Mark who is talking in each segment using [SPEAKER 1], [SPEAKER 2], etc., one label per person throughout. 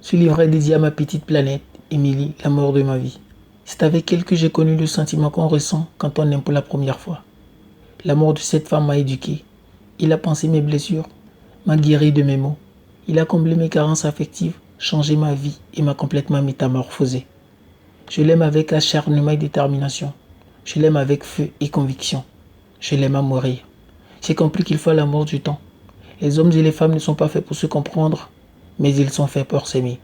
[SPEAKER 1] Ce livre est dédié à ma petite planète, Émilie, l'amour de ma vie. C'est avec elle que j'ai connu le sentiment qu'on ressent quand on aime pour la première fois. L'amour de cette femme m'a éduqué. Il a pansé mes blessures, m'a guéri de mes maux. Il a comblé mes carences affectives, changé ma vie et m'a complètement métamorphosé. Je l'aime avec acharnement et détermination. Je l'aime avec feu et conviction. Je l'aime à mourir. J'ai compris qu'il faut l'amour du temps. Les hommes et les femmes ne sont pas faits pour se comprendre, mais ils sont faits pour s'aimer.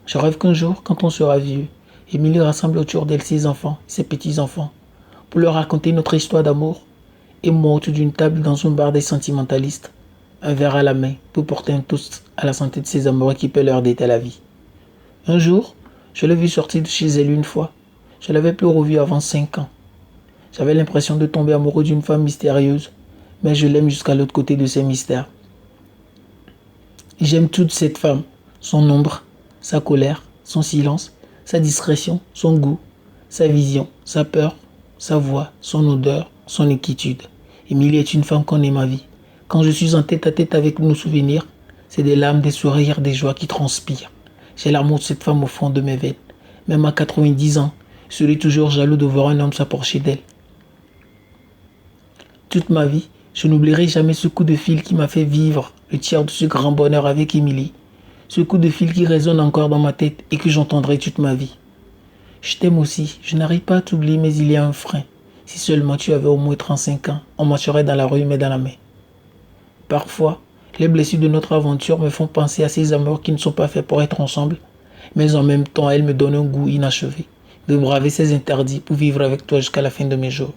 [SPEAKER 1] Je rêve qu'un jour, quand on sera vieux, Émilie rassemble autour d'elle ses enfants, ses petits-enfants, pour leur raconter notre histoire d'amour, et moi autour d'une table dans un bar des sentimentalistes, un verre à la main, pour porter un toast à la santé de ces amoureux qui peut leur déter la vie. Un jour, je l'ai vue sortir de chez elle une fois. Je l'avais plus revue avant 5 ans. J'avais l'impression de tomber amoureux d'une femme mystérieuse, mais je l'aime jusqu'à l'autre côté de ces mystères. J'aime toute cette femme, son ombre, sa colère, son silence, sa discrétion, son goût, sa vision, sa peur, sa voix, son odeur, son inquiétude. Émilie est une femme qu'on aime à vie. Quand je suis en tête à tête avec nos souvenirs, c'est des larmes, des sourires, des joies qui transpirent. J'ai l'amour de cette femme au fond de mes veines. Même à 90 ans, je serai toujours jaloux de voir un homme s'approcher d'elle. Toute ma vie, je n'oublierai jamais ce coup de fil qui m'a fait vivre le tiers de ce grand bonheur avec Émilie. Ce coup de fil qui résonne encore dans ma tête et que j'entendrai toute ma vie. Je t'aime aussi, je n'arrive pas à t'oublier, mais il y a un frein. Si seulement tu avais au moins 35 ans, on marcherait dans la rue mais dans la main. Parfois, les blessures de notre aventure me font penser à ces amours qui ne sont pas faits pour être ensemble, mais en même temps, elles me donnent un goût inachevé de braver ces interdits pour vivre avec toi jusqu'à la fin de mes jours.